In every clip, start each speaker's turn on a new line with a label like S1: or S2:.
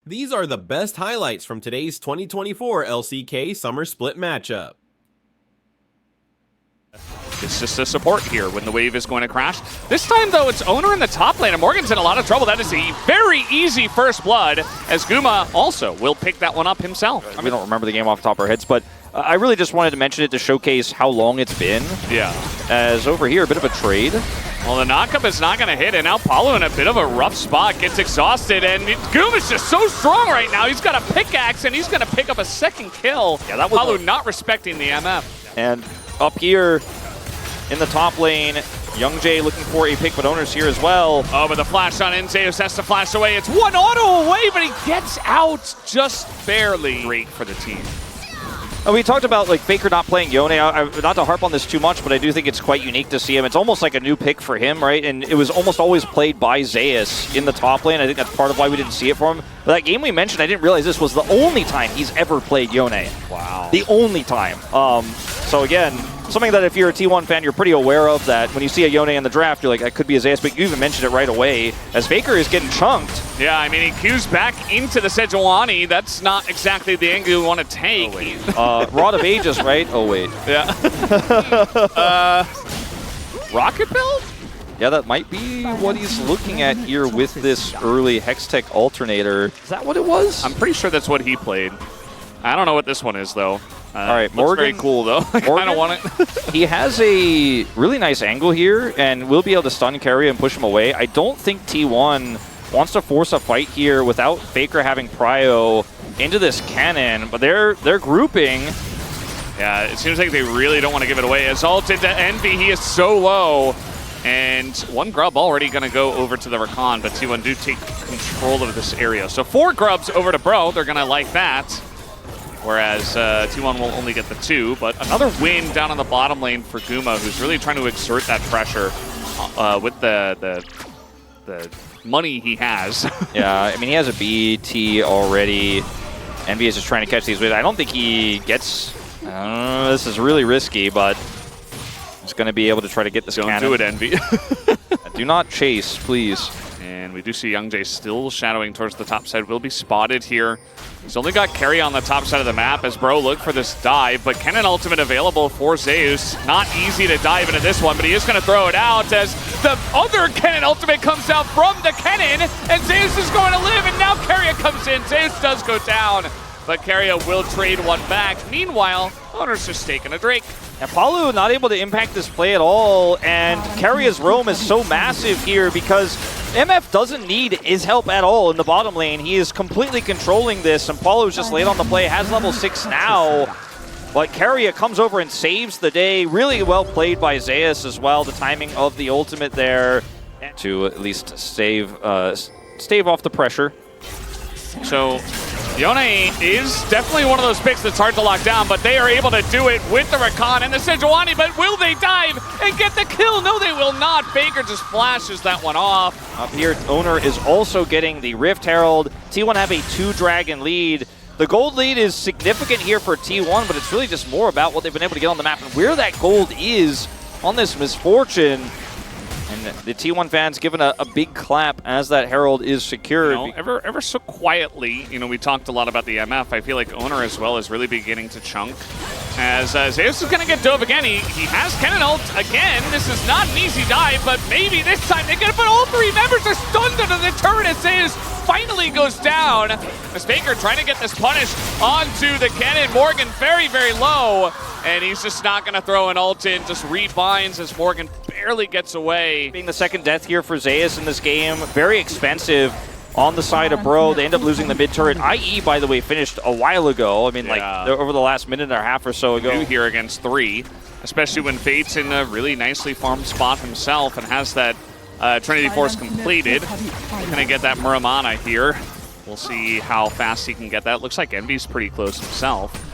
S1: These are the best highlights from today's 2024 LCK Summer Split matchup.
S2: It's just a support here when the wave is going to crash. This time, though, it's Owner in the top lane, and Morgan's in a lot of trouble. That is a very easy first blood, as Guma also will pick that one up himself.
S3: We don't remember the game off the top of our heads, but I really just wanted to mention it to showcase how long it's been.
S2: Yeah.
S3: As over here, a bit of a trade.
S2: Well, the knockup is not going to hit, and now Paulo in a bit of a rough spot, gets exhausted, and Guma's just so strong right now. He's got a pickaxe, and he's going to pick up a second kill.
S3: Yeah, that was
S2: Paulo not respecting the MF.
S3: And up here in the top lane, Young Jay looking for a pick, but Owner's here as well.
S2: Oh, but the flash on in, Zeus has to flash away. It's one auto away, but he gets out just barely. Great for the team.
S3: And we talked about like Faker not playing Yone. Not to harp on this too much, but I do think it's quite unique to see him. It's almost like a new pick for him, right? And it was almost always played by Zeus in the top lane. I think that's part of why we didn't see it from him. But that game we mentioned, I didn't realize this was the only time he's ever played Yone.
S2: Wow.
S3: The only time. So again, something that if you're a T1 fan, you're pretty aware of, that when you see a Yone in the draft, you're like, that could be a Zeus, but you even mentioned it right away, as Faker is getting chunked.
S2: Yeah, I mean, he cues back into the Sejuani. That's not exactly the angle you want to take.
S3: Oh, Rod of Ages, right? Oh, wait.
S2: Yeah. Rocket build?
S3: Yeah, that might be what he's looking at here with this early Hextech alternator. Is that what it was?
S2: I'm pretty sure that's what he played. I don't know what this one is, though.
S3: All right, Morgan.
S2: Very cool, though. I kind of want it.
S3: He has a really nice angle here, and will be able to stun carry and push him away. I don't think T1 wants to force a fight here without Faker having prio into this cannon, but they're grouping.
S2: Yeah, it seems like they really don't want to give it away. As ult into Envy, he is so low. And one grub already going to go over to the Rakan, but T1 do take control of this area. So 4 grubs over to Bro. They're going to like that. Whereas T1 will only get the 2. But another win down on the bottom lane for Guma, who's really trying to exert that pressure with the money he has.
S3: Yeah, I mean, he has a BT already. Envy is just trying to catch these waves. I don't think he gets... this is really risky, but he's going to be able to try to get this cannon.
S2: Don't do it, Envy.
S3: Do not chase, please.
S2: And we do see Young Jay still shadowing towards the top side. Will be spotted here. He's only got carry on the top side of the map as Bro look for this dive, but Cannon ultimate available for Zeus. Not easy to dive into this one, but he is going to throw it out as the other Cannon ultimate comes out from the Cannon, and Zeus is going to live, and now Carrier comes in. Zeus does go down, but Carrier will trade one back. Meanwhile, Owner's just taking a drink.
S3: And Paulo not able to impact this play at all, and Carrier's roam is so massive here because MF doesn't need his help at all in the bottom lane. He is completely controlling this, and Paulo's just late on the play, has level 6 now. But Carrier comes over and saves the day. Really well played by Zeus as well. The timing of the ultimate there to at least stave off the pressure.
S2: So Yone is definitely one of those picks that's hard to lock down, but they are able to do it with the Rakan and the Sejuani, but will they dive and get the kill? No, they will not. Faker just flashes that one off.
S3: Up here, Owner is also getting the Rift Herald. T1 have a 2-dragon lead. The gold lead is significant here for T1, but it's really just more about what they've been able to get on the map and where that gold is on this Misfortune. And the T1 fans giving a big clap as that Herald is secured.
S2: You know, ever so quietly, you know, we talked a lot about the MF. I feel like Owner as well is really beginning to chunk. As Zeus is going to get dove again. He has Cannon ult again. This is not an easy dive, but maybe this time they get it. But all 3 members are stunned under the turret as Zeus finally goes down. As Faker trying to get this punish onto the Cannon. Morgan very, very low. And he's just not going to throw an ult in, just rebinds as Morgan barely gets away.
S3: Being the second death here for Zeus in this game, very expensive on the side of Bro. They end up losing the mid turret. IE, by the way, finished a while ago. I mean, yeah, like over the last minute and a half or so ago.
S2: New here against 3, especially when Fate's in a really nicely farmed spot himself and has that Trinity Force completed. Going to get that Muramana here. We'll see how fast he can get that. Looks like Envy's pretty close himself.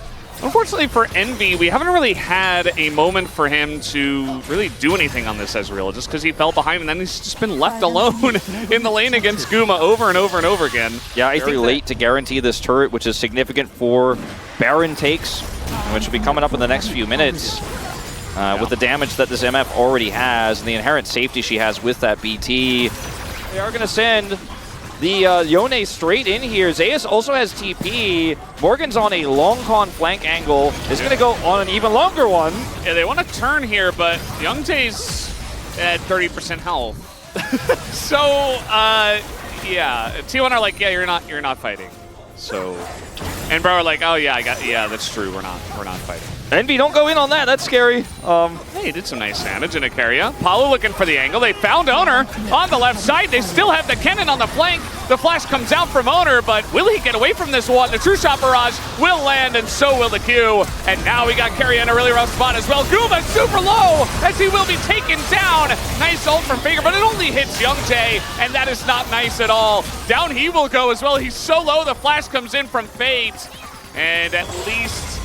S2: Unfortunately for Envy, we haven't really had a moment for him to really do anything on this Ezreal, just because he fell behind and then he's just been left alone in the lane against Guma over and over and over again.
S3: Yeah, I think late to guarantee this turret, which is significant for Baron takes, which will be coming up in the next few minutes. With the damage that this MF already has and the inherent safety she has with that BT. They are going to send the Yone straight in here. Zeus also has TP. Morgan's on a long con flank angle. Is going to go on an even longer one.
S2: Yeah, they want to turn here, but Youngjae's at 30% health. So, yeah, T1 are like, yeah, you're not fighting. So, and bro are like, oh yeah, that's true. We're not fighting.
S3: Envy, don't go in on that. That's scary.
S2: Hey, did some nice damage in Ikaria. Paulo looking for the angle. They found Owner on the left side. They still have the cannon on the flank. The flash comes out from Owner, but will he get away from this one? The True Shot Barrage will land, and so will the Q. And now we got Keria in a really rough spot as well. Guma super low as he will be taken down. Nice ult from Faker, but it only hits Youngjae, and that is not nice at all. Down he will go as well. He's so low, the flash comes in from Fate. And at least,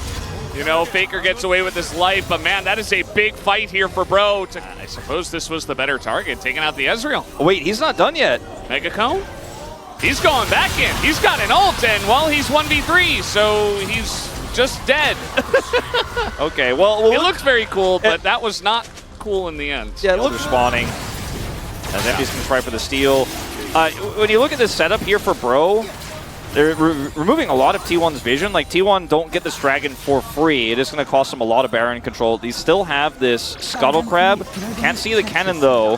S2: you know, Faker gets away with his life, but man, that is a big fight here for Bro. I suppose this was the better target, taking out the Ezreal.
S3: Oh, wait, he's not done yet.
S2: Mega Cone? He's going back in. He's got an ult, and well, he's 1v3, so he's just dead.
S3: Okay, well,
S2: it looks very cool, but that was not cool in the end.
S3: Yeah, it looks spawning. As Envy's going to try for the steal. When you look at this setup here for Bro, they're removing a lot of T1's vision. Like, T1 don't get this dragon for free. It is going to cost them a lot of Baron control. They still have this Scuttle Crab. Can't see the cannon, though.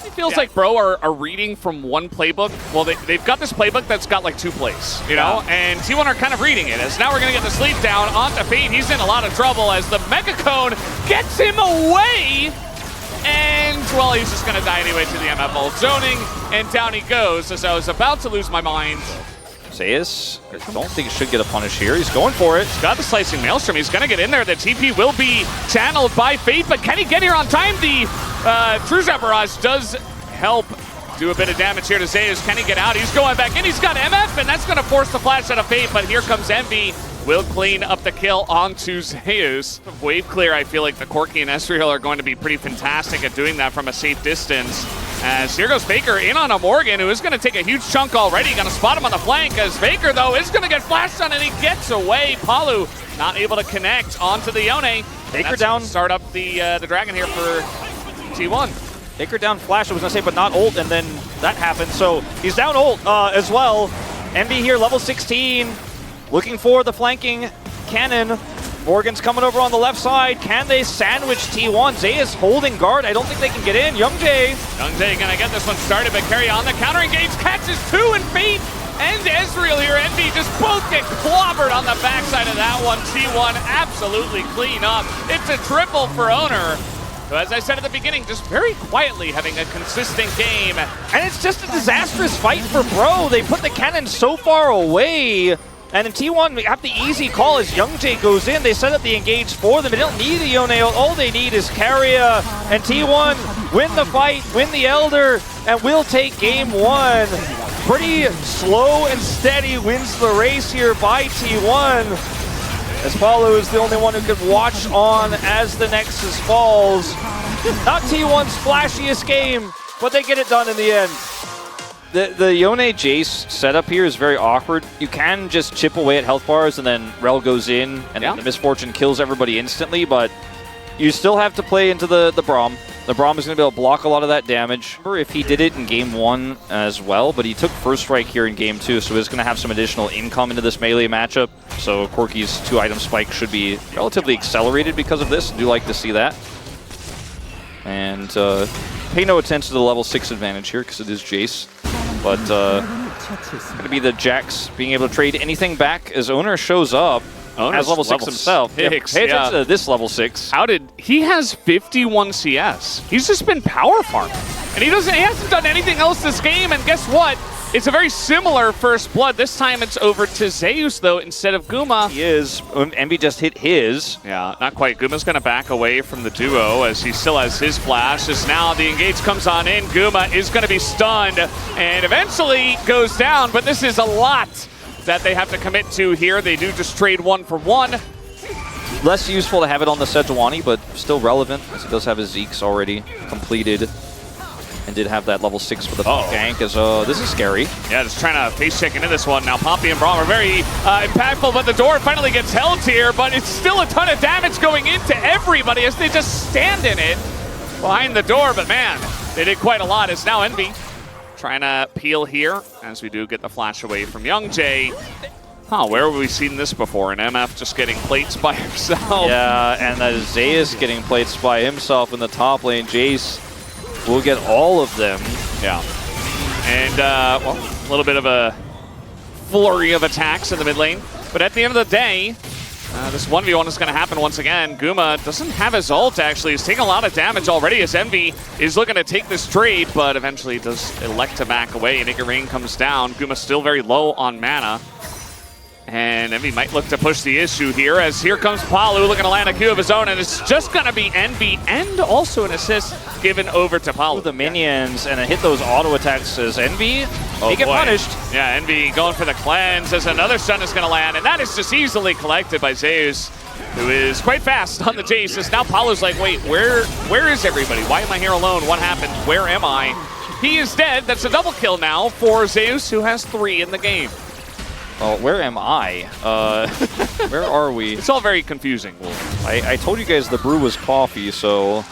S2: It feels like Bro are reading from one playbook. Well, they've got this playbook that's got like 2 plays, you know? And T1 are kind of reading it. As now we're going to get the sleep down onto Fate. He's in a lot of trouble as the Mega Cone gets him away. And, well, he's just going to die anyway to the MF ult zoning, and down he goes, as I was about to lose my mind.
S3: Zeus, I don't think he should get a punish here. He's going for it.
S2: He's got the Slicing Maelstrom. He's going to get in there. The TP will be channeled by Fate, but can he get here on time? The True Shot Barrage does help do a bit of damage here to Zeus. Can he get out? He's going back in. He's got MF, and that's going to force the flash out of Fate, but here comes Envy. Will clean up the kill onto Zeus. Wave clear, I feel like the Corki and Ezreal are going to be pretty fantastic at doing that from a safe distance. As here goes Faker in on a Morgan, who is going to take a huge chunk already. Going to spot him on the flank, as Faker, though, is going to get flashed on, and he gets away. Palu not able to connect onto the Yone.
S3: Faker down.
S2: Start up the Dragon here for T1.
S3: Faker down flash, I was going to say, but not ult, and then that happened. So he's down ult as well. Envy here, level 16. Looking for the flanking cannon. Morgan's coming over on the left side. Can they sandwich T1? Zeus holding guard. I don't think they can get in. Youngjae
S2: gonna get this one started, but Keria on the counter engage catches 2, and Fate and Ezreal here. Envy just both get clobbered on the backside of that one. T1 absolutely clean up. It's a triple for Owner. So as I said at the beginning, just very quietly having a consistent game.
S3: And it's just a disastrous fight for Bro. They put the cannon so far away. And in T1, we have the easy call as Youngjae goes in. They set up the engage for them. They don't need a Yone. All they need is Keria. And T1 win the fight, win the Elder, and will take game 1. Pretty slow and steady wins the race here by T1. As Paulo is the only one who can watch on as the Nexus falls. Not T1's flashiest game, but they get it done in the end. The Yone Jace setup here is very awkward. You can just chip away at health bars and then Rel goes in and the Misfortune kills everybody instantly, but you still have to play into the Braum. The Braum is going to be able to block a lot of that damage. Remember if he did it in game 1 as well, but he took first strike here in game 2, so he's going to have some additional income into this melee matchup. So Corki's 2-item spike should be relatively accelerated because of this. I do like to see that. And pay no attention to the level 6 advantage here because it is Jace. But going to be the Jax being able to trade anything back as Owner shows up. As level 6 himself. Pay attention to this level 6.
S2: He has 51 CS. He's just been power farming. And he hasn't done anything else this game, and guess what? It's a very similar first blood. This time it's over to Zeus, though, instead of Guma.
S3: He is. Envy just hit his.
S2: Yeah, not quite. Guma's going to back away from the duo as he still has his flash. As now the engage comes on in. Guma is going to be stunned and eventually goes down, but this is a lot that they have to commit to here. They do just trade 1 for 1.
S3: Less useful to have it on the Sejuani, but still relevant as he does have his Zeeks already completed. And did have that level 6 for the gank, as this is scary.
S2: Yeah, just trying to face check into this one. Now Poppy and Braum are very impactful, but the door finally gets held here, but it's still a ton of damage going into everybody as they just stand in it behind the door. But man, they did quite a lot. As now Envy trying to peel here as we do get the flash away from Young Jay. Huh, where have we seen this before? An MF just getting plates by himself.
S3: Yeah, and that is Zeus getting plates by himself in the top lane. Jace will get all of them.
S2: Yeah. And, well, a little bit of a flurry of attacks in the mid lane. But at the end of the day, this 1v1 is going to happen once again. Guma doesn't have his ult, actually. He's taking a lot of damage already as Envy is looking to take this trade, but eventually does elect to back away. Naked Rain comes down. Guma's still very low on mana. And Envy might look to push the issue here, as here comes Palu looking to land a Q of his own, and it's just going to be Envy and also an assist given over to Palu.
S3: The minions and hit those auto attacks as Envy. They get punished.
S2: Yeah, Envy going for the cleanse as another stun is going to land, and that is just easily collected by Zeus, who is quite fast on the Jace. As now Palu's like, wait, where is everybody? Why am I here alone? What happened? Where am I? He is dead. That's a double kill now for Zeus, who has 3 in the game.
S3: Oh, where am I? Where are we?
S2: It's all very confusing, Wolf.
S3: I told you guys the brew was coffee, so,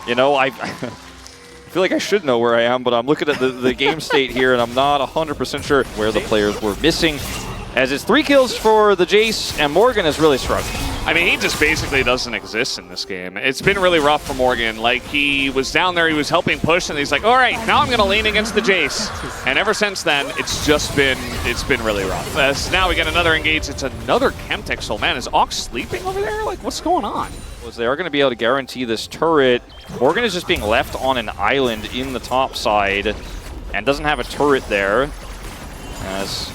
S3: you know, I feel like I should know where I am, but I'm looking at the game state here, and I'm not 100% sure where the players were missing. As it's 3 kills for the Jace, and Morgan is really struggling.
S2: I mean, he just basically doesn't exist in this game. It's been really rough for Morgan. Like, he was down there, he was helping push, and he's like, all right, now I'm going to lean against the Jace. And ever since then, it's been really rough. As now we get another engage. It's another Chemtech Soul. Man, is Ox sleeping over there? Like, what's going on?
S3: They are going to be able to guarantee this turret. Morgan is just being left on an island in the top side and doesn't have a turret there. As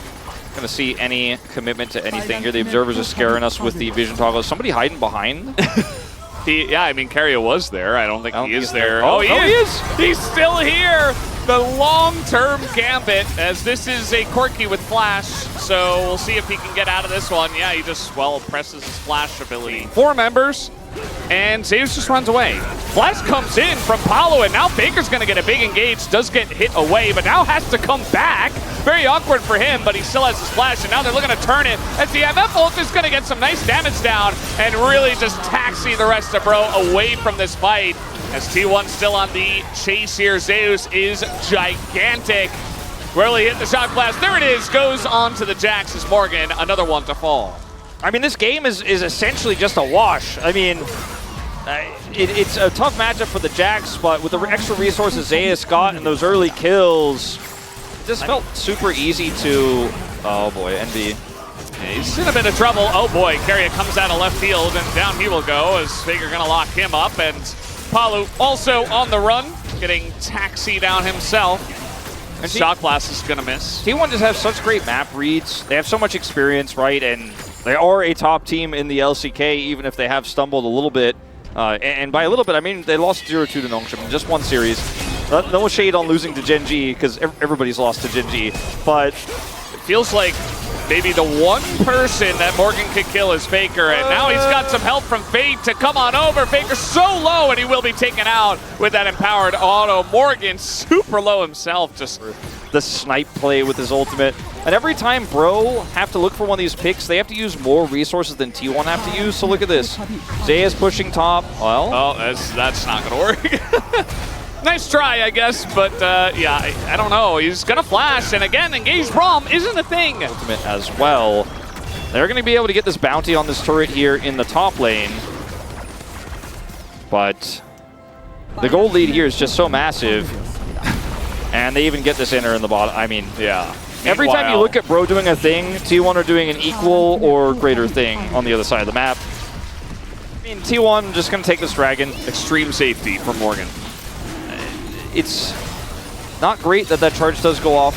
S3: going to see any commitment to anything here. The observers are scaring us with the vision toggle. Is somebody hiding behind?
S2: Yeah, I mean, Carrier was there. I don't think he is there.
S3: Oh, he is!
S2: He's still here! The long-term gambit, as this is a Corki with flash, so we'll see if he can get out of this one. Yeah, he just, well, presses his flash ability. 4 members, and Zeus just runs away. Flash comes in from Paolo, and now Faker's going to get a big engage. Does get hit away, but now has to come back. Very awkward for him, but he still has his flash, and now they're looking to turn it, as the MF ult is going to get some nice damage down and really just taxi the rest of Bro away from this fight. As T1 still on the chase here. Zeus is gigantic. Really hit the shot blast. There it is. Goes on to the Jax as Morgan. Another one to fall.
S3: I mean, this game is essentially just a wash. I mean, it's a tough matchup for the Jax, but with the extra resources Zeus got and those early kills, this felt super easy to... Oh boy, Envy.
S2: He's in a bit of trouble. Oh boy, Carrier comes out of left field, and down he will go as Faker gonna lock him up, and Palu also on the run, getting taxied down himself. And Shock Blast is gonna miss.
S3: T1 just have such great map reads. They have so much experience, right? And they are a top team in the LCK, even if they have stumbled a little bit. And by a little bit, I mean they lost 0-2 to Nongshim in just one series. No shade on losing to Gen G, because everybody's lost to Gen G. But
S2: it feels like maybe the one person that Morgan could kill is Faker, and now he's got some help from Fate to come on over. Faker's so low, and he will be taken out with that empowered auto. Morgan super low himself, just
S3: the snipe play with his ultimate. And every time Bro have to look for one of these picks, they have to use more resources than T1 have to use. So look at this. Zeus pushing top. Well,
S2: oh, that's not gonna work. Nice try, I guess, but yeah, I don't know. He's gonna flash, and again, engage Braum isn't a thing.
S3: Ultimate as well. They're gonna be able to get this bounty on this turret here in the top lane. But the gold lead here is just so massive. And they even get this inner in the bottom. I mean, yeah. Every time you look at Bro doing a thing, T1 are doing an equal or greater thing on the other side of the map. I mean, T1 just gonna take this dragon.
S2: Extreme safety for Morgan.
S3: It's not great that that charge does go off.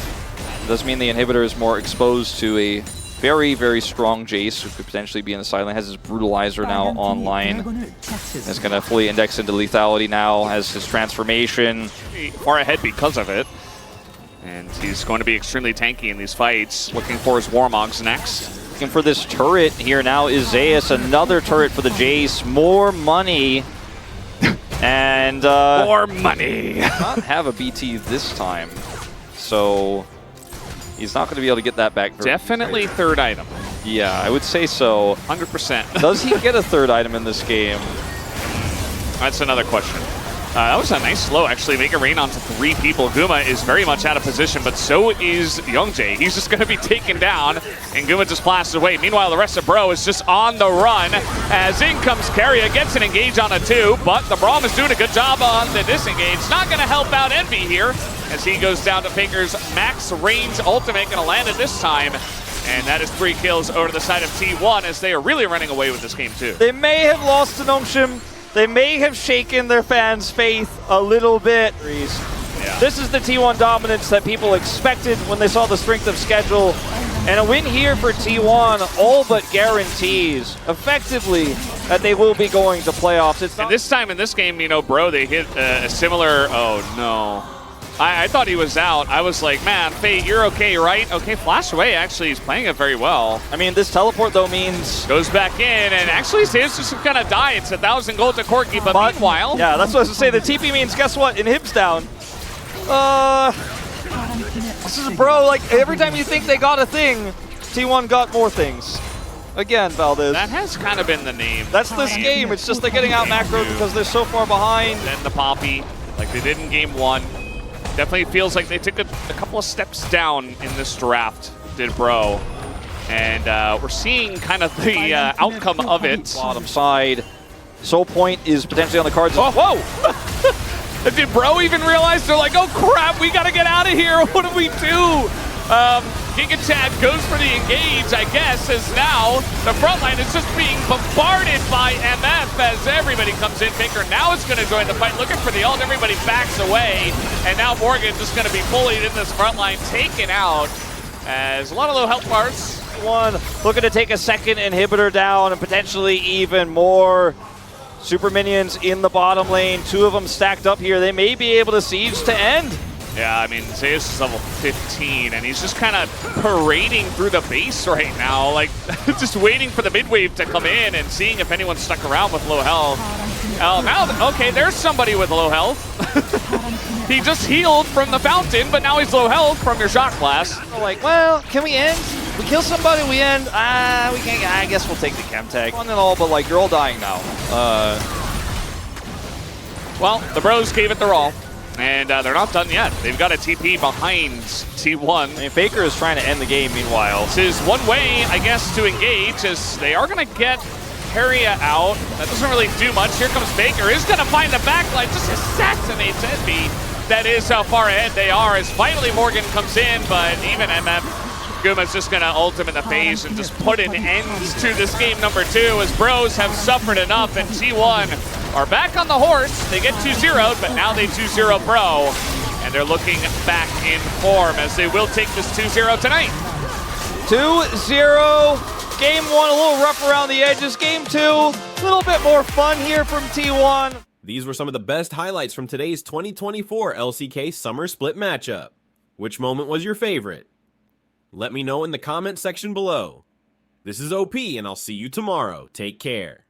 S3: It does mean the inhibitor is more exposed to a very, very strong Jace, who could potentially be in the silent. Has his brutalizer now online. It's going to fully index into lethality now, has his transformation.
S2: Far ahead because of it. And he's going to be extremely tanky in these fights. Looking for his Warmogs next.
S3: Looking for this turret here now is Zeus. Another turret for the Jace. More money. And
S2: more money.
S3: Not have a BT this time, so he's not going to be able to get that back.
S2: Definitely third item.
S3: Yeah, I would say so.
S2: 100%.
S3: Does he get a third item in this game?
S2: That's another question. That was a nice slow, actually. Make it rain onto 3 people. Guma is very much out of position, but so is Youngjae. He's just going to be taken down, and Guma just blasts away. Meanwhile, the rest of Bro is just on the run as in comes Carrier, gets an engage on a 2, but the Braum is doing a good job on the disengage. Not going to help out Envy here as he goes down to Faker's max range ultimate, going to land it this time. And that is 3 kills over to the side of T1 as they are really running away with this game too.
S3: They may have lost to Nomshim. They may have shaken their fans' faith a little bit.
S2: Yeah.
S3: This is the T1 dominance that people expected when they saw the strength of schedule. And a win here for T1 all but guarantees, effectively, that they will be going to playoffs. It's not
S2: and this time in this game, you know, Bro, they hit a similar, oh no. I thought he was out. I was like, man, Fate, you're okay, right? Okay, flash away, actually. He's playing it very well.
S3: I mean, this teleport, though, means...
S2: Goes back in, and actually, Zeus just gonna die. It's 1,000 gold to Corky, but meanwhile...
S3: Yeah, that's what I was going to say. The TP means, guess what? Inhib's down. This is Bro, like, every time you think they got a thing, T1 got more things. Again, Valdez.
S2: That has kind of been the name.
S3: That's this game. It's just they're getting out macroed because they're so far behind.
S2: Then the Poppy, like they did in game 1. Definitely feels like they took a couple of steps down in this draft, did Bro. And we're seeing kind of the outcome of it.
S3: Bottom side. Soul Point is potentially on the cards.
S2: Oh, whoa! Did Bro even realize? They're like, oh crap, we gotta get out of here. What do we do? Gigatad goes for the engage, I guess, as now the front line is just being bombarded by MF as everybody comes in. Faker now is going to join the fight, looking for the ult. Everybody backs away, and now Morgan's just going to be bullied in this front line, taken out as a lot of low health bars.
S3: One looking to take a second inhibitor down and potentially even more super minions in the bottom lane. 2 of them stacked up here. They may be able to siege to end.
S2: Yeah, I mean, Zeus is level 15, and he's just kind of parading through the base right now, like just waiting for the mid-wave to come in and seeing if anyone's stuck around with low health. Oh, now, okay, there's somebody with low health. He just healed from the fountain, but now he's low health from your shot class.
S3: We're like, well, can we end? We kill somebody, we end. We can't. I guess we'll take the chem tag. One and all, but like, you're all dying now.
S2: Well, the Bros gave it their all. And they're not done yet. They've got a TP behind T1.
S3: I mean, Faker is trying to end the game meanwhile.
S2: This is one way, I guess, to engage, as they are going to get Harriet out. That doesn't really do much. Here comes Faker. Is going to find the backline. Just assassinates Envy. That is how far ahead they are, as finally Morgan comes in, but even MF Guma's just going to ult him in the face and just put an end to this game number 2, as Bros have suffered enough, and T1 are back on the horse. They get 2-0'd, but now they 2-0 Bro, and they're looking back in form as they will take this 2-0 tonight.
S3: 2-0. Game 1 a little rough around the edges. Game 2 a little bit more fun here from T1.
S1: These were some of the best highlights from today's 2024 LCK Summer Split matchup. Which moment was your favorite? Let me know in the comment section below. This is OP, and I'll see you tomorrow. Take care.